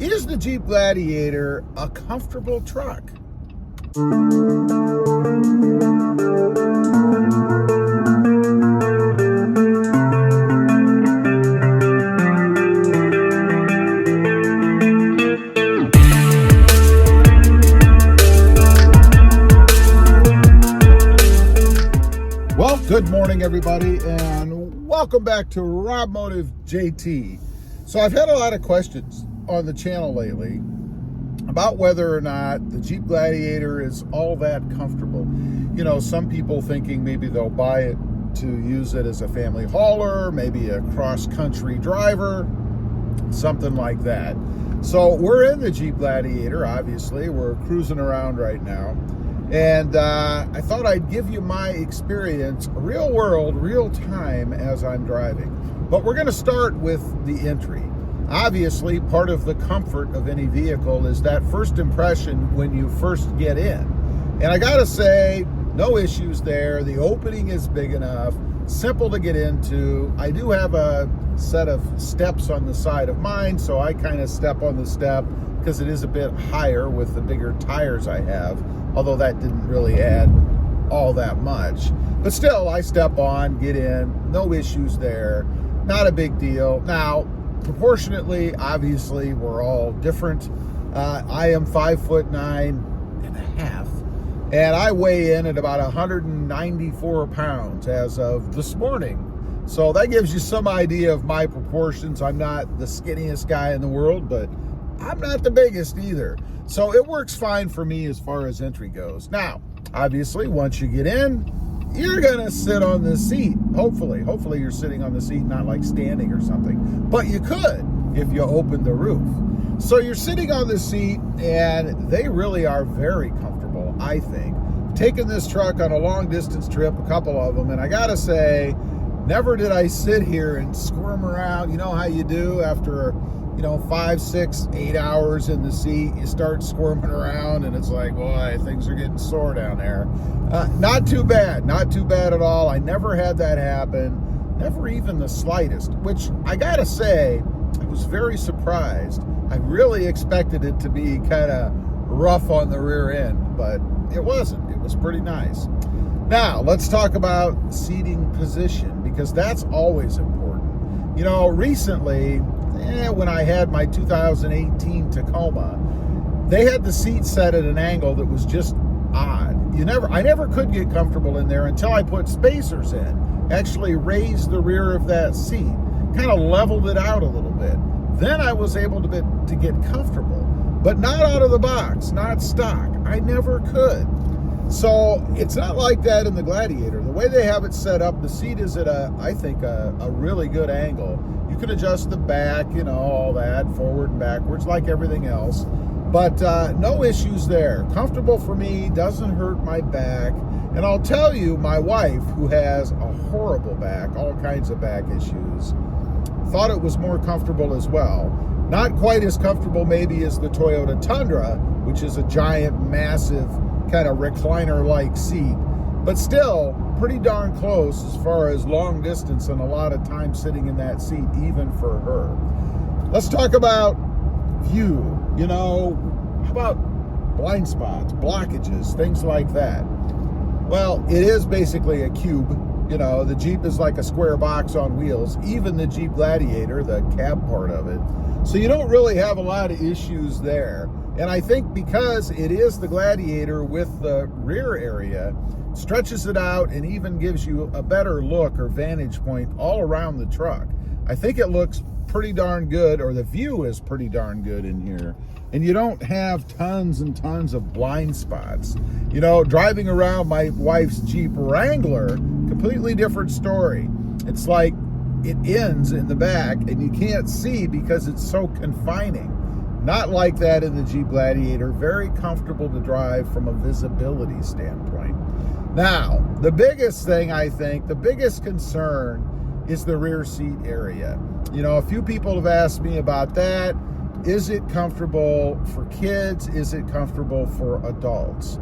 Is the Jeep Gladiator a comfortable truck? Well, good morning, everybody, and welcome back to Rob Motive JT. So I've had a lot of questions on the channel lately about whether or not the Jeep Gladiator is all that comfortable. You know, some people thinking maybe they'll buy it to use it as a family hauler, maybe a cross-country driver, something like that. So we're in the Jeep Gladiator, obviously. We're cruising around right now. And I thought I'd give you my experience, real world, real time as I'm driving. But we're going to start with the entry. Obviously, part of the comfort of any vehicle is that first impression when you first get in. And I got to say, no issues there. The opening is big enough, simple to get into. I do have a set of steps on the side of mine, so I kind of step on the step because it is a bit higher with the bigger tires I have, although that didn't really add all that much. But still, I step on, get in, no issues there, not a big deal. Now, proportionately, obviously, we're all different. I am 5'9.5", and I weigh in at about 194 pounds as of this morning. So that gives you some idea of my proportions. I'm not the skinniest guy in the world, but I'm not the biggest either. So it works fine for me as far as entry goes. Now, obviously, once you get in, you're gonna sit on the seat, hopefully. Hopefully you're sitting on the seat, not like standing or something. But you could if you opened the roof. So you're sitting on the seat, and they really are very comfortable, I think. Taking this truck on a long distance trip, a couple of them, and I gotta say, never did I sit here and squirm around. You know how you do after 5, 6, 8 hours in the seat, you start squirming around and it's like, boy, things are getting sore down there. Not too bad at all. I never had that happen, never even the slightest, which I gotta say, I was very surprised. I really expected it to be kind of rough on the rear end, but it wasn't. It was pretty nice. Now, let's talk about seating position, because that's always important. Recently, when I had my 2018 Tacoma, they had the seat set at an angle that was just odd. I never could get comfortable in there until I put spacers in, actually raised the rear of that seat, kind of leveled it out a little bit. Then I was able to get comfortable, but not out of the box, not stock. I never could. So it's not like that in the Gladiator. The way they have it set up, the seat is at I think a really good angle. You can adjust the back, all that, forward and backwards, like everything else. But no issues there. Comfortable for me, doesn't hurt my back. And I'll tell you, my wife, who has a horrible back, all kinds of back issues, thought it was more comfortable as well. Not quite as comfortable maybe as the Toyota Tundra, which is a giant, massive, kind of recliner-like seat, but still pretty darn close as far as long distance and a lot of time sitting in that seat, even for her. Let's talk about view. How about blind spots, blockages, things like that? Well, it is basically a cube. The Jeep is like a square box on wheels, even the Jeep Gladiator, the cab part of it. So you don't really have a lot of issues there. And I think because it is the Gladiator with the rear area, stretches it out and even gives you a better look or vantage point all around the truck. I think it looks pretty darn good, or the view is pretty darn good in here. And you don't have tons and tons of blind spots. Driving around my wife's Jeep Wrangler, completely different story. It's like it ends in the back and you can't see because it's so confining. Not like that in the Jeep Gladiator. Very comfortable to drive from a visibility standpoint. Now, the biggest thing, I think, the biggest concern is the rear seat area. A few people have asked me about that. Is it comfortable for kids? Is it comfortable for adults?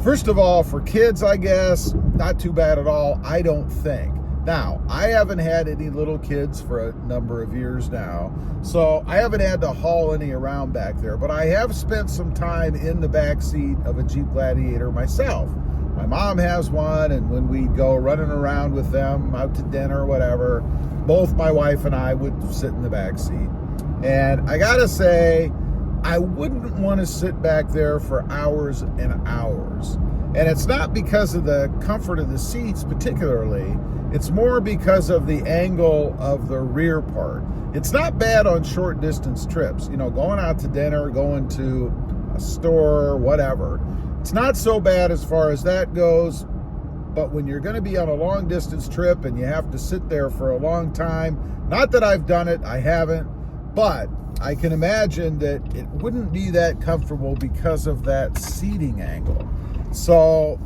First of all, for kids, I guess, not too bad at all, I don't think. Now, I haven't had any little kids for a number of years now, so I haven't had to haul any around back there, but I have spent some time in the back seat of a Jeep Gladiator myself. My mom has one, and when we go running around with them out to dinner or whatever, both my wife and I would sit in the back seat. And I gotta say, I wouldn't want to sit back there for hours and hours. And it's not because of the comfort of the seats particularly, it's more because of the angle of the rear part. It's not bad on short distance trips, you know, going out to dinner, going to a store, whatever. It's not so bad as far as that goes, but when you're going to be on a long distance trip and you have to sit there for a long time, not that I've done it, I haven't, but I can imagine that it wouldn't be that comfortable because of that seating angle. So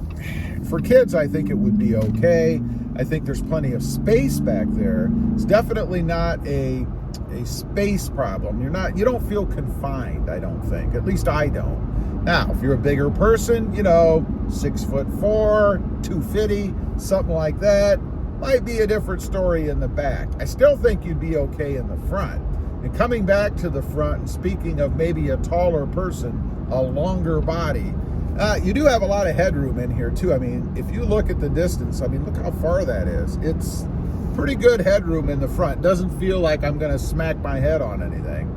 for kids, I think it would be okay. I think there's plenty of space back there. It's definitely not a space problem. You don't feel confined, I don't think. At least I don't. Now, if you're a bigger person, you know, 6'4", 250, something like that, might be a different story in the back. I still think you'd be okay in the front. And coming back to the front, and speaking of maybe a taller person, a longer body, you do have a lot of headroom in here too. I mean, if you look at the distance, I mean, look how far that is. It's pretty good headroom in the front. Doesn't feel like I'm going to smack my head on anything.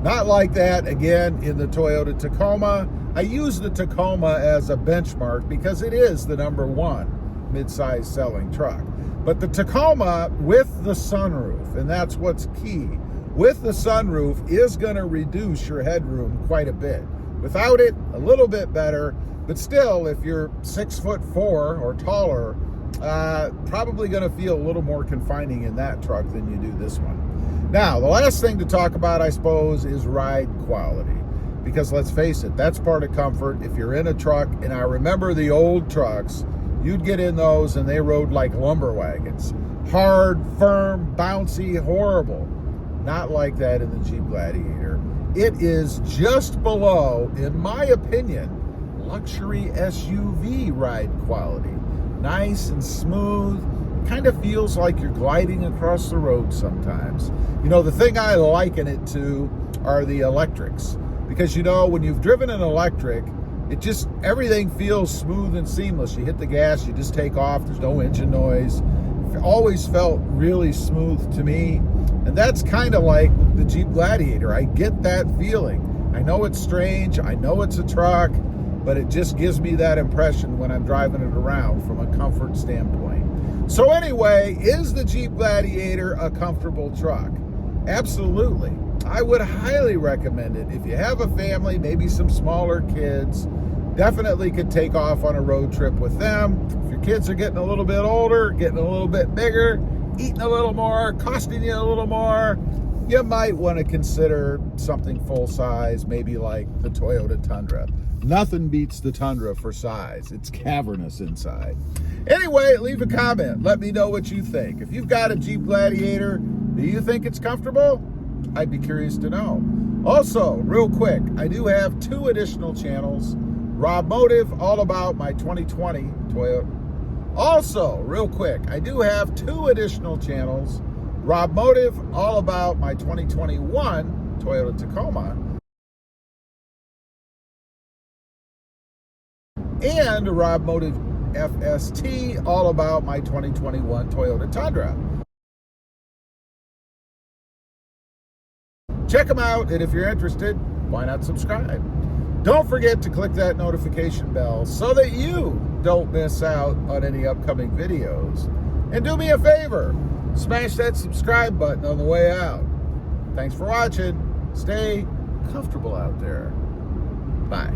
Not like that, again, in the Toyota Tacoma. I use the Tacoma as a benchmark because it is the #1 mid-size selling truck. But the Tacoma with the sunroof, and that's what's key, with the sunroof is going to reduce your headroom quite a bit. Without it, a little bit better, but still, if you're 6'4" or taller, probably going to feel a little more confining in that truck than you do this one. Now, the last thing to talk about, I suppose, is ride quality. Because let's face it, that's part of comfort. If you're in a truck, and I remember the old trucks, you'd get in those and they rode like lumber wagons. Hard, firm, bouncy, horrible. Not like that in the Jeep Gladiator. It is just below, in my opinion, luxury SUV ride quality. Nice and smooth. Kind of feels like you're gliding across the road sometimes. You know, the thing I liken it to are the electrics. Because, you know, when you've driven an electric, everything feels smooth and seamless. You hit the gas, you just take off, there's no engine noise. It always felt really smooth to me. And that's kind of like the Jeep Gladiator. I get that feeling. I know it's strange, I know it's a truck, but it just gives me that impression when I'm driving it around from a comfort standpoint. So anyway, is the Jeep Gladiator a comfortable truck? Absolutely. I would highly recommend it. If you have a family, maybe some smaller kids, definitely could take off on a road trip with them. If your kids are getting a little bit older, getting a little bit bigger, eating a little more, costing you a little more, you might want to consider something full size, maybe like the Toyota Tundra. Nothing beats the Tundra for size. It's cavernous inside. Anyway, leave a comment. Let me know what you think. If you've got a Jeep Gladiator, do you think it's comfortable? I'd be curious to know. Also, real quick, I do have 2 additional channels. Rob Motive, all about my 2020 Toyota. Also, real quick, I do have 2 additional channels. Rob Motive, all about my 2021 Toyota Tacoma. And Rob Motive FST, all about my 2021 Toyota Tundra. Check them out, and if you're interested, why not subscribe? Don't forget to click that notification bell so that you don't miss out on any upcoming videos. And do me a favor, smash that subscribe button on the way out. Thanks for watching. Stay comfortable out there. Bye.